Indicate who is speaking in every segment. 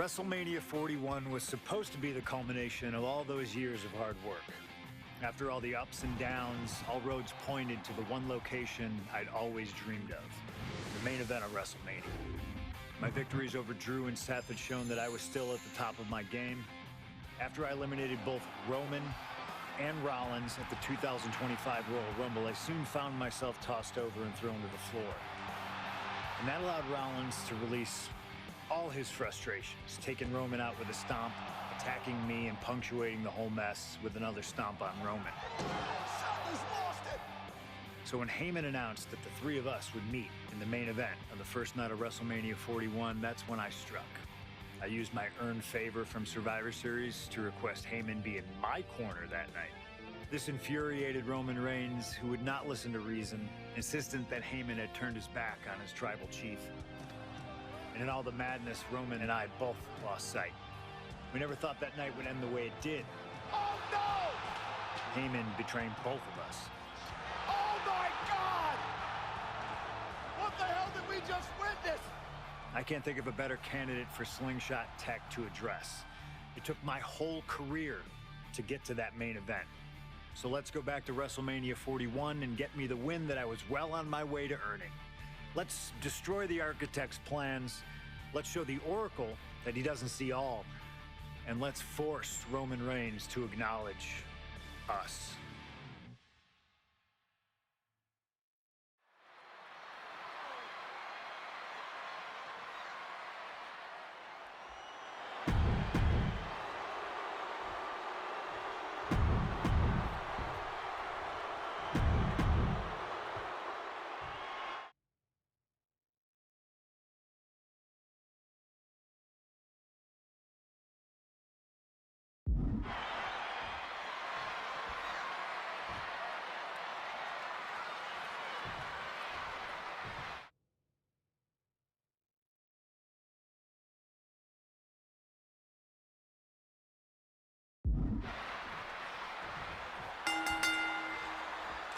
Speaker 1: WrestleMania 41 was supposed to be the culmination of all those years of hard work. After all the ups and downs, all roads pointed to the one location I'd always dreamed of, the main event of WrestleMania. My victories over Drew and Seth had shown that I was still at the top of my game. After I eliminated both Roman and Rollins at the 2025 Royal Rumble, I soon found myself tossed over and thrown to the floor. And that allowed Rollins to release all his frustrations, taking Roman out with a stomp, attacking me, and punctuating the whole mess with another stomp on Roman. So when Heyman announced that the three of us would meet in the main event of the first night of WrestleMania 41, that's when I struck. I used my earned favor from Survivor Series to request Heyman be in my corner that night. This infuriated Roman Reigns, who would not listen to reason, insistent that Heyman had turned his back on his tribal chief. And in all the madness, Roman and I both lost sight. We never thought that night would end the way it did.
Speaker 2: Oh, no!
Speaker 1: Heyman betraying both of us.
Speaker 2: Oh, my God! What the hell did we just witness?
Speaker 1: I can't think of a better candidate for slingshot tech to address. It took my whole career to get to that main event. So let's go back to WrestleMania 41 and get me the win that I was well on my way to earning. Let's destroy the architect's plans. Let's show the Oracle that he doesn't see all. And let's force Roman Reigns to acknowledge us.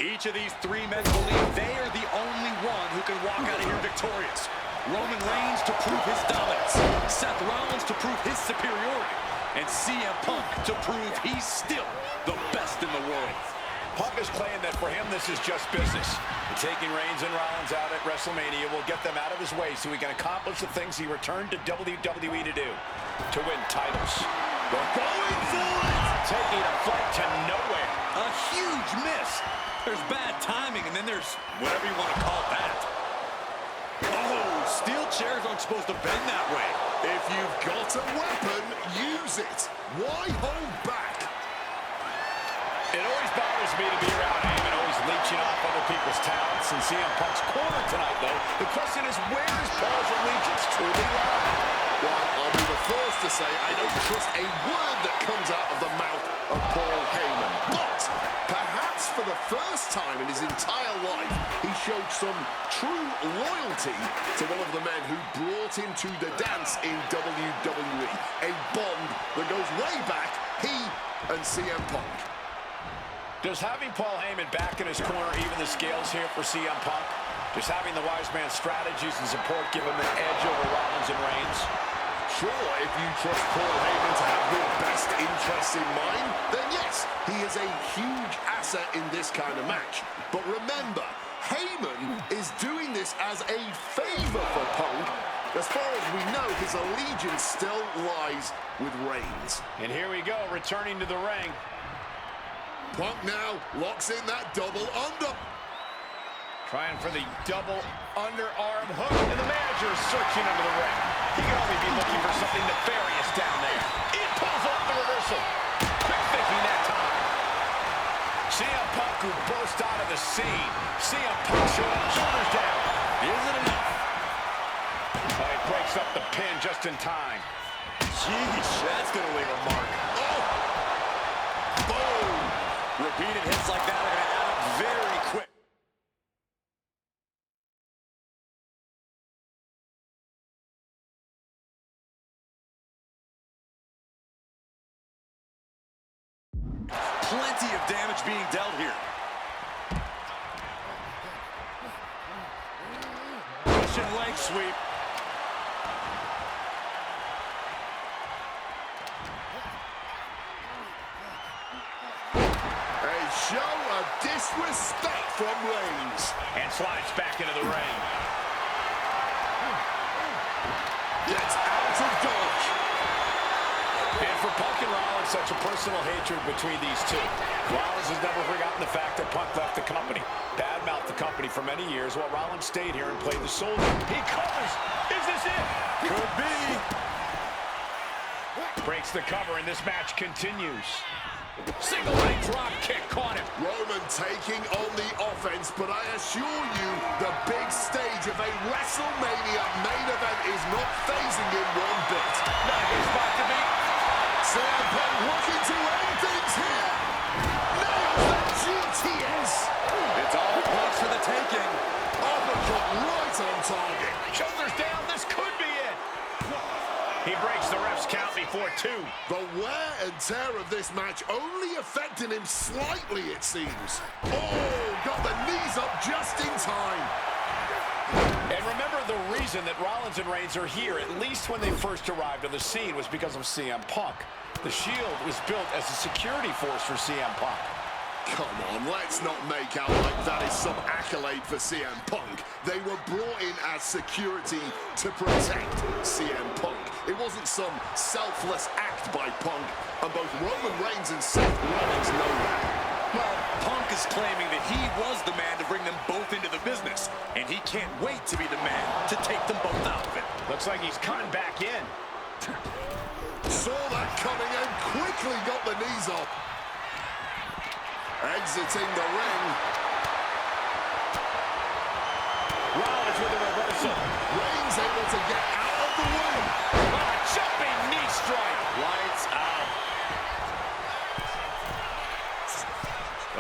Speaker 3: Each of these three men believe they are the only one who can walk out of here victorious. Roman Reigns to prove his dominance, Seth Rollins to prove his superiority, and CM Punk to prove he's still the best in the world.
Speaker 4: Punk is claiming that for him this is just business. And taking Reigns and Rollins out at WrestleMania will get them out of his way so he can accomplish the things he returned to WWE to do, to win titles. They're going for it! Taking a flight to nowhere.
Speaker 3: A huge miss. There's bad timing, and then there's whatever you want to call that. Oh, steel chairs aren't supposed to bend that way.
Speaker 5: If you've got a weapon, use it. Why hold back?
Speaker 4: It always bothers me to be around Heyman, always leeching off other people's talents. In CM Punk's corner tonight, though, the question is, where is Paul's allegiance truly lie?
Speaker 5: Well, I'll be the first to say I don't trust a word that comes out of the mouth of Paul Heyman. But perhaps for the first time in his entire life, he showed some true loyalty to one of the men who brought him to the dance in WWE. A bond that goes way back, he and CM Punk.
Speaker 4: Does having Paul Heyman back in his corner even the scales here for CM Punk? Does having the wise man's strategies and support give him an edge over Rollins and Reigns?
Speaker 5: Sure, if you trust Paul Heyman to have your best interests in mind, then yes, he is a huge asset in this kind of match. But remember, Heyman is doing this as a favor for Punk. As far as we know, his allegiance still lies with Reigns.
Speaker 4: And here we go, returning to the ring.
Speaker 5: Punk now locks in that double under.
Speaker 4: Trying for the double underarm hook, and the manager is searching under the ring. He can only be looking for something nefarious down there. It pulls off the reversal. Quick thinking that time. CM Punk who burst out of the scene. CM Punk shoulders down. Isn't enough. Oh, he breaks up the pin just in time.
Speaker 3: Jeez, that's going to leave a mark.
Speaker 5: Oh! Boom!
Speaker 3: Repeated hits like that are going to add up very quick. Plenty of damage being dealt here. Russian leg sweep.
Speaker 5: disrespect from Reigns.
Speaker 4: And slides back into the ring.
Speaker 5: Gets out of dodge.
Speaker 4: And for Punk and Rollins, such a personal hatred between these two. Rollins has never forgotten the fact that Punk left the company. Badmouthed the company for many years while Rollins stayed here and played the soldier. He covers. Is this it? Could be. Breaks the cover and this match continues. Single leg drop kick caught him.
Speaker 5: Roman taking on the offense, but I assure you, the big stage of a WrestleMania main event is not phasing him one bit.
Speaker 4: Not a good spot to be.
Speaker 5: CM Punk looking to end things here. Nails the GTS.
Speaker 3: It's all close for the taking.
Speaker 5: Uppercut right on target.
Speaker 4: Shoulders down. This could be it. He breaks the ref's count before 2.
Speaker 5: The wear and tear of this match only affecting him slightly, it seems. Oh, got the knees up just in time.
Speaker 4: And remember, the reason that Rollins and Reigns are here, at least when they first arrived on the scene, was because of CM Punk. The Shield was built as a security force for CM Punk.
Speaker 5: Come on, let's not make out like that is some accolade for CM Punk. They were brought in as security to protect CM Punk. It wasn't some selfless act by Punk, and both Roman Reigns and Seth Rollins know that.
Speaker 3: Well, Punk is claiming that he was the man to bring them both into the business, and he can't wait to be the man to take them both out of it.
Speaker 4: Looks like he's coming back in.
Speaker 5: Saw that coming and quickly got the knees up. Exiting the ring.
Speaker 4: Rollins with a reversal.
Speaker 5: Reigns able to get out of the way.
Speaker 4: A jumping knee strike.
Speaker 3: Lights out.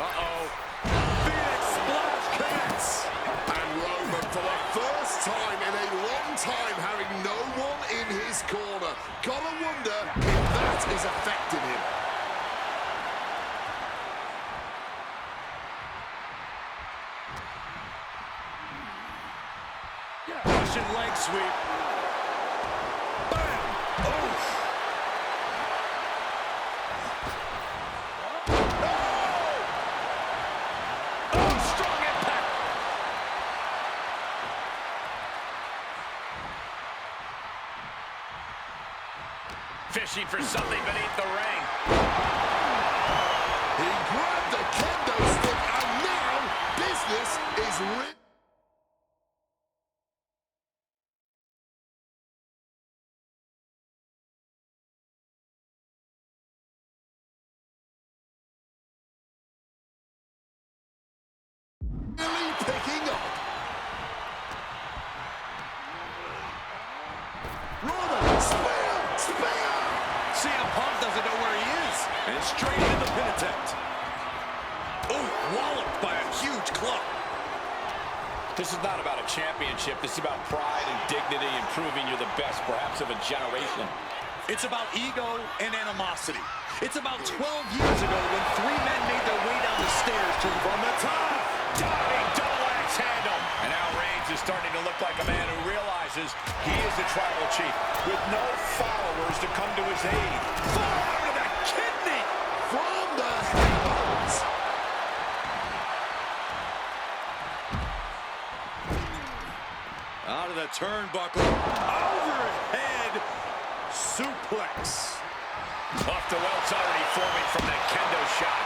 Speaker 4: Uh-oh.
Speaker 3: Phoenix Splash connects.
Speaker 5: And Roman, for the first time in a long time, having no one in his corner. Gotta wonder if that is affecting him.
Speaker 3: Russian leg sweep. Bam! Oof!
Speaker 4: Oh, strong impact. Fishing for something beneath the ring.
Speaker 5: He grabbed the kendo stick, and now business is real. Really picking up. Roman, spear!
Speaker 3: CM Punk doesn't know where he is. And straight into the pin attempt. Oh, walloped by a huge club.
Speaker 4: This is not about a championship. This is about pride and dignity and proving you're the best, perhaps, of a generation.
Speaker 3: It's about ego and animosity. It's about 12 years ago when 3 men made their way down the stairs from the top.
Speaker 4: Diving double axe handle. And now Reigns is starting to look like a man who realizes he is the tribal chief with no followers to come to his aid.
Speaker 3: Forearm to the kidney.
Speaker 5: From the heavens.
Speaker 3: Out of the turnbuckle. Overhead suplex.
Speaker 4: Off the welts already forming from that kendo shot.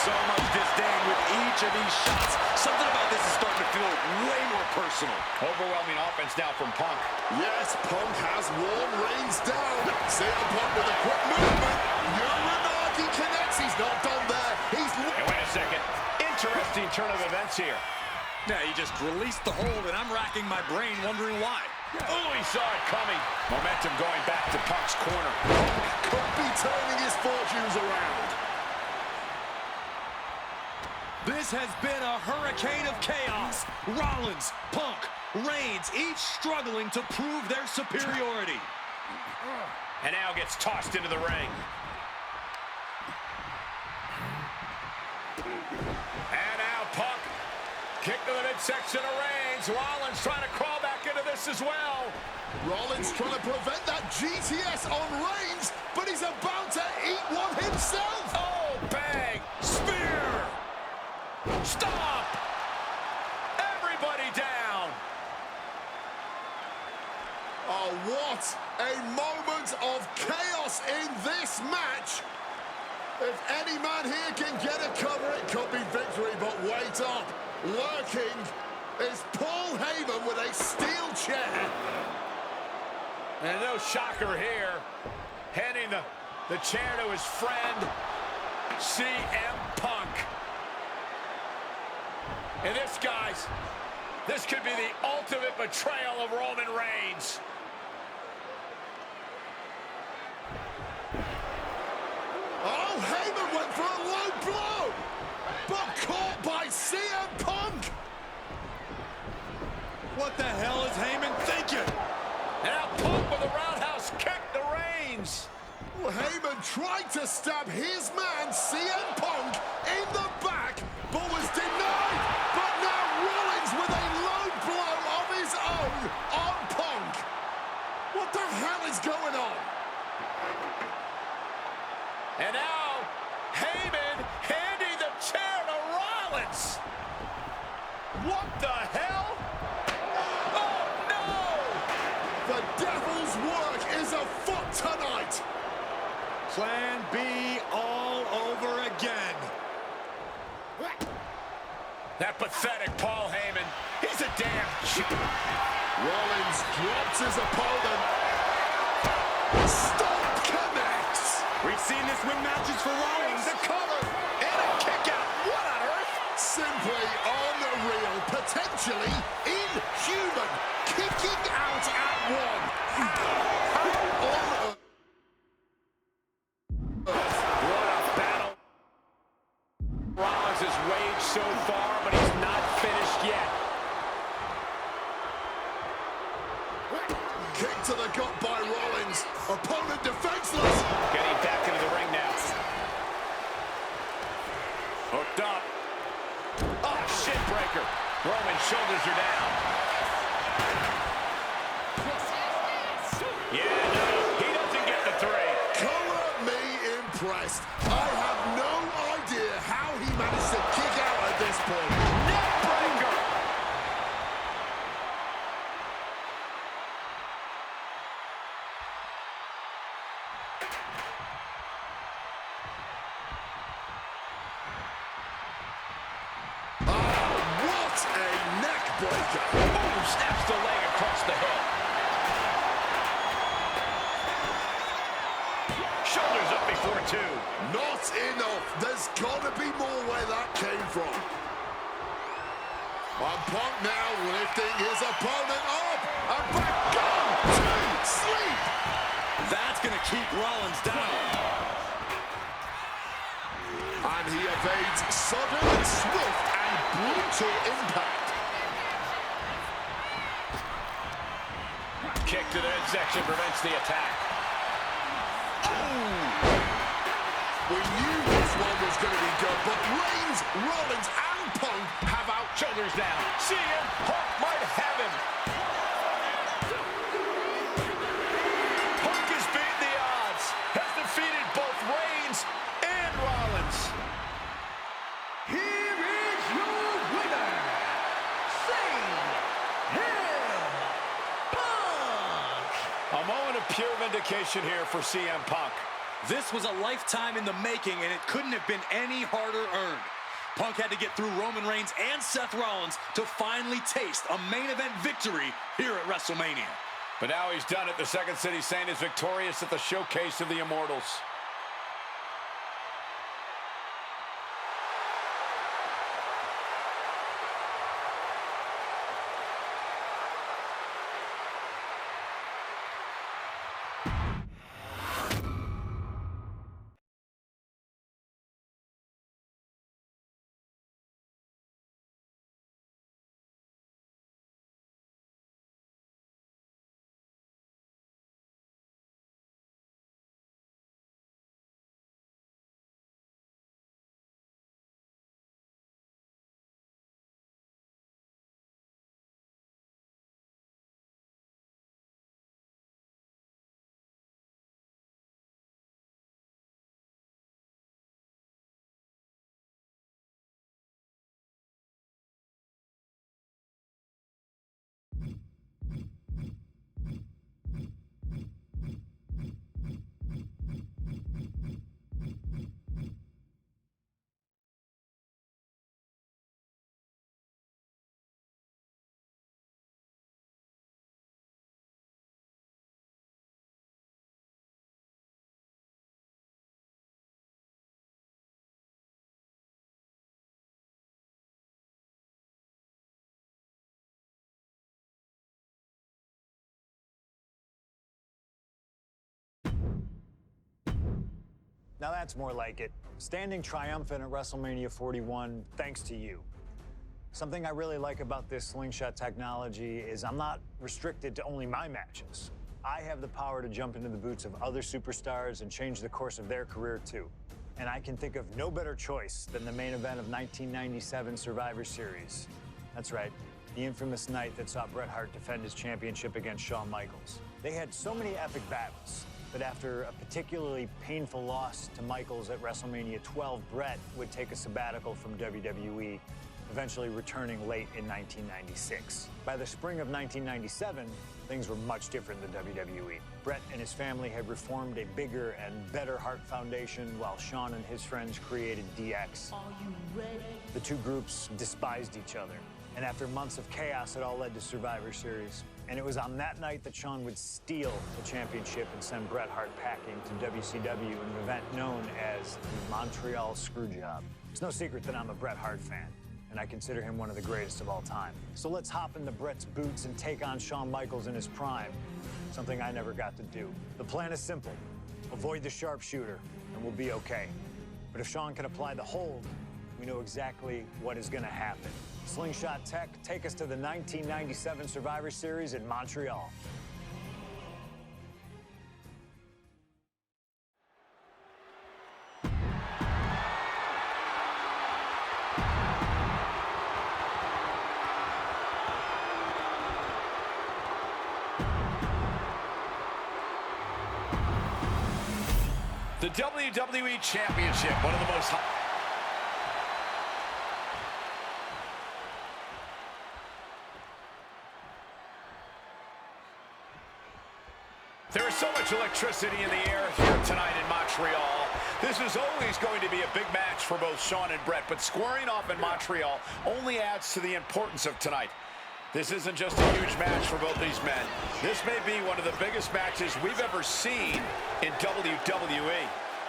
Speaker 3: So much disdain with each of these shots. Something about this is starting to feel way more personal.
Speaker 4: Overwhelming offense now from Punk.
Speaker 5: Yes, Punk has worn Reigns down. CM Punk with a quick movement. Uranagi connects. He's not done there. He's...
Speaker 4: And wait a second. Interesting turn of events here.
Speaker 3: Now he just released the hold, and I'm racking my brain wondering why.
Speaker 4: Oh, he saw it coming. Momentum going back to Punk's corner.
Speaker 5: Punk could be turning his fortunes around.
Speaker 3: This has been a hurricane of chaos. Rollins, Punk, Reigns, each struggling to prove their superiority.
Speaker 4: And now gets tossed into the ring. And now Punk. Kick to the midsection of Reigns. Rollins trying to crawl back into this as well.
Speaker 5: Rollins trying to prevent that GTS on Reigns, but he's about to eat one himself.
Speaker 4: Oh, bang.
Speaker 3: Spear! Stop! Everybody down.
Speaker 5: Oh, what a moment of chaos in this match. If any man here can get a cover, it could be victory, but wait up. Lurking is Paul Heyman with a steel chair.
Speaker 4: And no shocker here. Handing the chair to his friend, CM Punk. And this, guys, this could be the ultimate betrayal of Roman Reigns.
Speaker 5: Oh, Heyman went for a low blow, but caught by CM Punk.
Speaker 3: What the hell is Heyman thinking?
Speaker 4: And now Punk with a roundhouse kick to Reigns.
Speaker 5: Well, Heyman tried to stab his man, CM Punk, in the back, but was denied. But now Rollins with a low blow of his own on Punk. What the hell is going on?
Speaker 4: And now, Heyman handing the chair to Rollins. What the hell? Oh, no!
Speaker 5: The devil's work is afoot tonight.
Speaker 3: Plan B all over again.
Speaker 4: That pathetic Paul Heyman. He's a damn cheat.
Speaker 5: Rollins drops his opponent. Stomp connects.
Speaker 3: We've seen this win matches for Rollins.
Speaker 4: The cover and a kick out. What on earth?
Speaker 5: Simply unreal, potentially inhuman. Kicking out at one. How on earth?
Speaker 4: What a battle Rollins has waged so far, but he's not finished yet.
Speaker 5: Kick to the gut by Rollins. Opponent defenseless.
Speaker 4: Getting back into the ring now. Hooked up. Oh, shin breaker. Roman's shoulders are down. Yeah, no, he doesn't get the three.
Speaker 5: Color me impressed. I have no idea how he managed to kick out at this point.
Speaker 4: Neck breaker.
Speaker 5: What a neck breaker.
Speaker 4: Boom, snaps the leg across the head. Shoulders up before two.
Speaker 5: Not enough. There's got to be more where that came from. And Punk now lifting his opponent up. And back to sleep.
Speaker 3: That's going to keep Rollins down.
Speaker 5: And he evades sudden, swift, and brutal impact.
Speaker 4: Kick to the midsection prevents the attack.
Speaker 5: We knew this one was going to be good, but Reigns, Rollins, and Punk have out.
Speaker 4: Shoulders down. CM Punk might have him. Punk has beaten the odds. Has defeated both Reigns and Rollins.
Speaker 2: Here is your winner, CM Punk.
Speaker 4: A moment of pure vindication here for CM Punk.
Speaker 3: This was a lifetime in the making, and it couldn't have been any harder earned. Punk had to get through Roman Reigns and Seth Rollins to finally taste a main event victory here at WrestleMania.
Speaker 4: But now he's done it. The Second City Saint is victorious at the Showcase of the Immortals.
Speaker 1: Now that's more like it. Standing triumphant at WrestleMania 41 thanks to you. Something I really like about this slingshot technology is I'm not restricted to only my matches. I have the power to jump into the boots of other superstars and change the course of their career too. And I can think of no better choice than the main event of 1997 Survivor Series. That's right, the infamous night that saw Bret Hart defend his championship against Shawn Michaels. They had so many epic battles, but after a particularly painful loss to Michaels at WrestleMania 12, Bret would take a sabbatical from WWE, eventually returning late in 1996. By the spring of 1997, things were much different than WWE. Bret and his family had reformed a bigger and better Hart Foundation, while Shawn and his friends created DX.
Speaker 6: Are you ready?
Speaker 1: The two groups despised each other, and after months of chaos, it all led to Survivor Series. And it was on that night that Shawn would steal the championship and send Bret Hart packing to WCW in an event known as the Montreal Screwjob. It's no secret that I'm a Bret Hart fan, and I consider him one of the greatest of all time. So let's hop into Bret's boots and take on Shawn Michaels in his prime, something I never got to do. The plan is simple. Avoid the sharpshooter, and we'll be okay. But if Shawn can apply the hold, we know exactly what is gonna happen. Slingshot Tech, take us to the 1997 Survivor Series in Montreal.
Speaker 4: The WWE Championship, one of the most... There is so much electricity in the air here tonight in Montreal. This is always going to be a big match for both Shawn and Bret, but squaring off in Montreal only adds to the importance of tonight. This isn't just a huge match for both these men. This may be one of the biggest matches we've ever seen in WWE.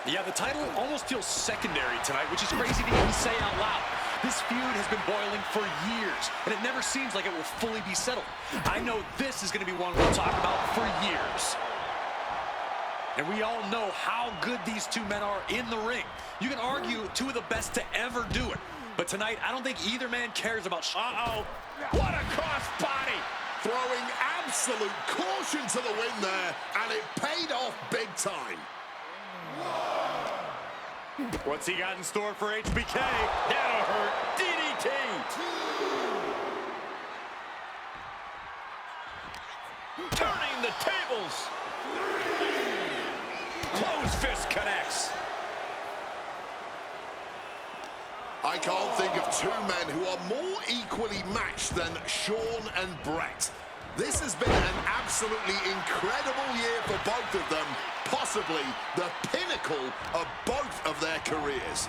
Speaker 3: Yeah, the title almost feels secondary tonight, which is crazy to even say out loud. This feud has been boiling for years, and it never seems like it will fully be settled. I know this is going to be one we'll talk about for years. And we all know how good these two men are in the ring. You can argue two of the best to ever do it. But tonight, I don't think either man cares about...
Speaker 4: Uh-oh! What a crossbody!
Speaker 5: Throwing absolute caution to the wind there, and it paid off big time.
Speaker 4: What's he got in store for HBK? That'll hurt. DDT! Turning the tables! Closed fist connects.
Speaker 5: I can't think of two men who are more equally matched than Shawn and Bret. This has been an absolutely incredible year for both of them, possibly the pinnacle of both of their careers.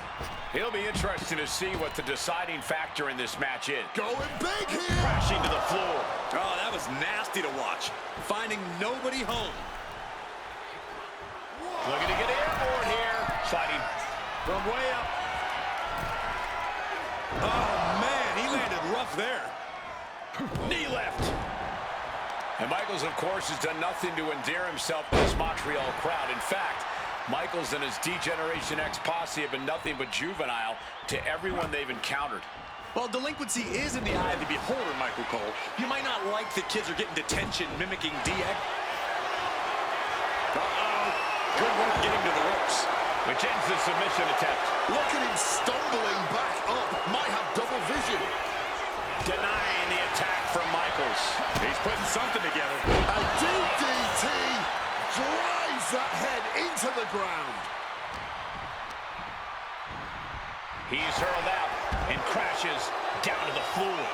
Speaker 4: It'll be interesting to see what the deciding factor in this match is.
Speaker 5: Going big here!
Speaker 4: Crashing to the floor.
Speaker 3: Oh, that was nasty to watch. Finding nobody home.
Speaker 4: Looking to get airborne here. Sliding from way up.
Speaker 3: Oh, man, he landed rough there.
Speaker 4: Knee left. And Michaels, of course, has done nothing to endear himself to this Montreal crowd. In fact, Michaels and his D-Generation X posse have been nothing but juvenile to everyone they've encountered.
Speaker 3: Well, delinquency is in the eye of the beholder, Michael Cole. You might not like the kids are getting detention mimicking DX. Uh-oh. Good work getting to the ropes.
Speaker 4: Which ends the submission attempt.
Speaker 5: Look at him stumbling back up. Might have double vision.
Speaker 4: Denying the attack from Michaels. He's putting something together.
Speaker 5: A DDT drives that head into the ground.
Speaker 4: He's hurled out and crashes down to the floor.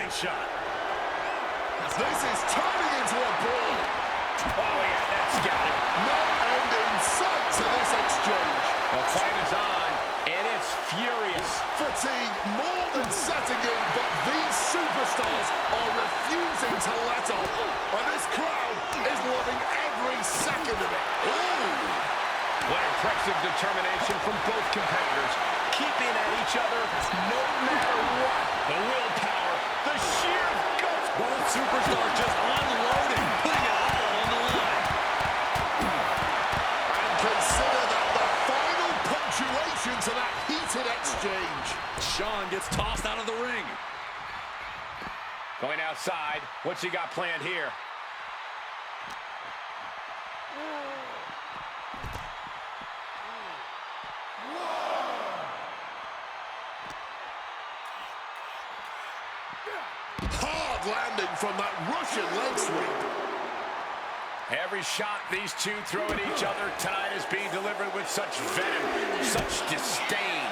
Speaker 4: Shot.
Speaker 5: This is turning into a brawl.
Speaker 4: Oh, yeah, that's got it.
Speaker 5: No end in sight to this exchange.
Speaker 4: The fight is on, and it's furious.
Speaker 5: Fatigue more than setting in, but these superstars are refusing to let up. And this crowd is loving every second of it. Ooh.
Speaker 4: What impressive determination from both competitors, keeping at each other no matter what. The willpower, the sheer guts.
Speaker 3: Both superstars just unloading, putting it all on the line.
Speaker 5: And consider that the final punctuation to that heated exchange.
Speaker 3: Shawn gets tossed out of the ring.
Speaker 4: Going outside. What's he got planned here?
Speaker 5: Hard landing from that Russian leg sweep.
Speaker 4: Every shot these two throw at each other tonight is being delivered with such venom, such disdain.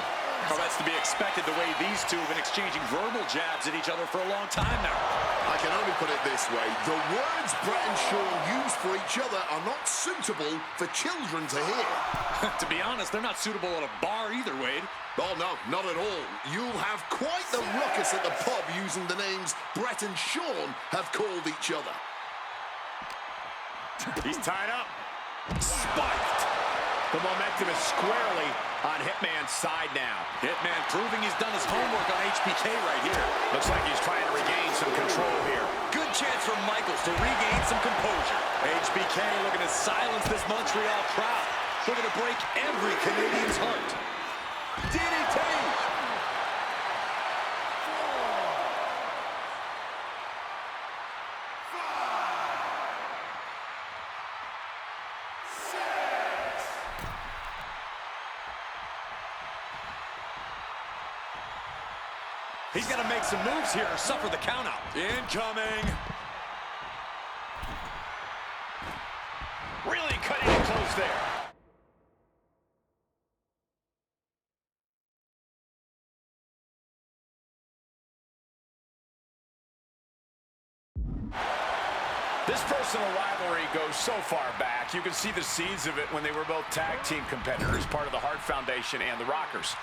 Speaker 3: Oh, that's to be expected the way these two have been exchanging verbal jabs at each other for a long time now.
Speaker 5: I can only put it this way. The words Brett and Shawn use for each other are not suitable for children to hear.
Speaker 3: To be honest, they're not suitable at a bar either, Wade.
Speaker 5: Oh, no, not at all. You'll have quite the ruckus at the pub using the names Brett and Shawn have called each other.
Speaker 4: He's tied up. Spiked. The momentum is squarely on Hitman's side now.
Speaker 3: Hitman proving he's done his homework on HBK right here.
Speaker 4: Looks like he's trying to regain some control here.
Speaker 3: Good chance for Michaels to regain some composure. HBK looking to silence this Montreal crowd. Looking to break every Canadian's heart. DDT! He's got to make some moves here or suffer the countout. Incoming.
Speaker 4: Really cutting it close there. This personal rivalry goes so far back. You can see the seeds of it when they were both tag team competitors, part of the Hart Foundation and the Rockers.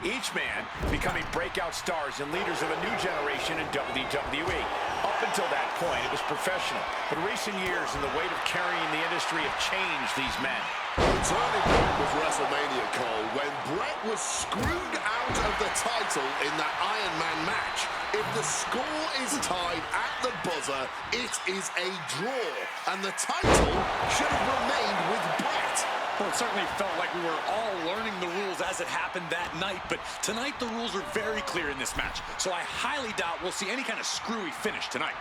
Speaker 4: Each man becoming breakout stars and leaders of a new generation in WWE. Up until that point, it was professional. But recent years and the weight of carrying the industry have changed these men.
Speaker 5: The turning point was WrestleMania, Cole, when Brett was screwed out of the title in that Iron Man match. If the score is tied at the buzzer, it is a draw. And the title should have remained with Brett.
Speaker 3: Well, it certainly felt like we were all learning the rules as it happened that night, but tonight the rules are very clear in this match, so I highly doubt we'll see any kind of screwy finish tonight.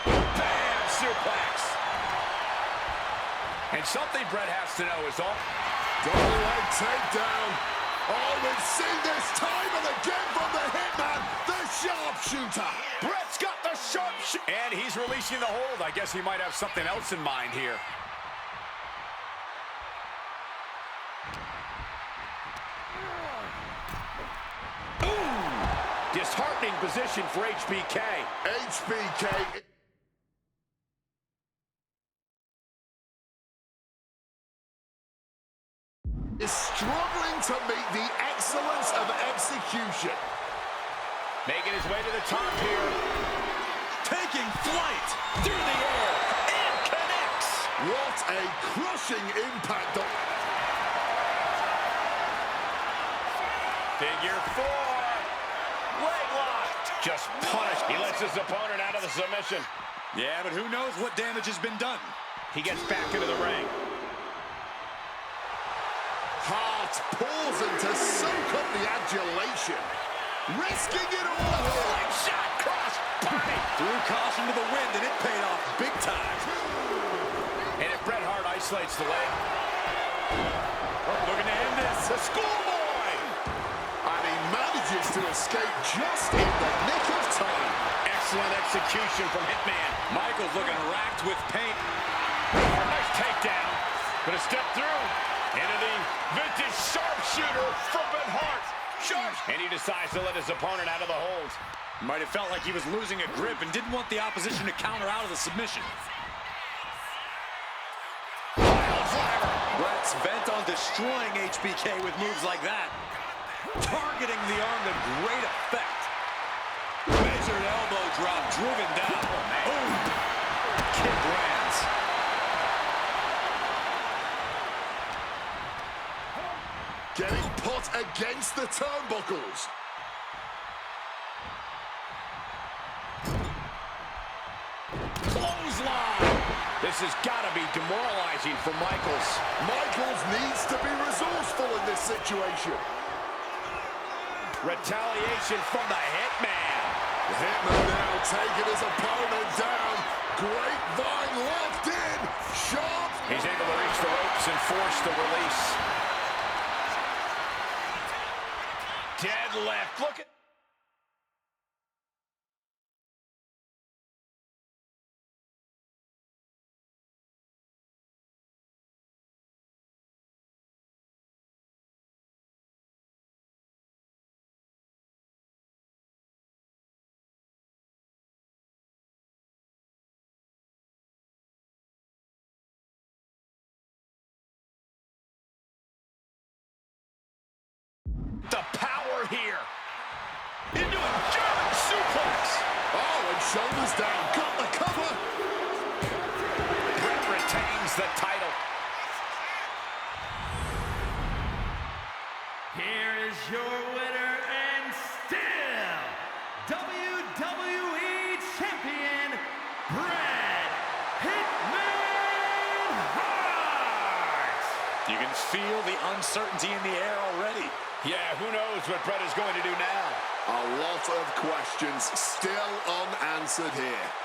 Speaker 4: Bam! Suplex! And something Brett has to know is all...
Speaker 5: Double leg takedown. Oh, we've seen this time and again from the Hitman, the sharpshooter.
Speaker 4: Brett's got the sharpshooter. And he's releasing the hold. I guess he might have something else in mind here. Ooh! Disheartening position for HBK.
Speaker 5: HBK... is struggling to meet the excellence of execution.
Speaker 4: Making his way to the top here.
Speaker 3: Taking flight through the air and connects.
Speaker 5: What a crushing impact.
Speaker 4: Figure four. Leg lock. Just punished. He lets his opponent out of the submission.
Speaker 3: Yeah, but who knows what damage has been done.
Speaker 4: He gets back into the ring.
Speaker 5: Hart pausing to soak up the adulation. Risking it all here.
Speaker 4: Leg shot, cross, body.
Speaker 3: Threw caution to the wind, and it paid off big time.
Speaker 4: And if Bret Hart isolates the leg. Looking to end this. The schoolboy.
Speaker 5: And he manages manages to escape just in the nick of time.
Speaker 4: Excellent execution from Hitman.
Speaker 3: Michaels looking racked with pain.
Speaker 4: Nice takedown. Gonna step through into the vintage sharpshooter from Bret Hart. And he decides to let his opponent out of the hold.
Speaker 3: Might have felt like he was losing a grip and didn't want the opposition to counter out of the submission. Bret's bent on destroying HBK with moves like that. Targeting the arm to great effect. Measured elbow drop, driven down. Boom! Kick lands.
Speaker 5: Getting put against the turnbuckles.
Speaker 4: Clothesline. This has got to be demoralizing for Michaels.
Speaker 5: Michaels needs to be resourceful in this situation.
Speaker 4: Retaliation from the Hitman.
Speaker 5: The Hitman now taking his opponent down. Grapevine locked in. Sharp.
Speaker 4: He's able to reach the ropes and force the release. Deadlift. Look at... the power here. Into a German suplex.
Speaker 5: Oh, and shoulders down. Got the cover.
Speaker 4: Bret retains the title.
Speaker 2: Here is your winner and still WWE Champion, Bret Hitman Hart.
Speaker 3: You can feel the uncertainty in the air already.
Speaker 4: Yeah, who knows what Bret is going to do now?
Speaker 5: A lot of questions still unanswered here.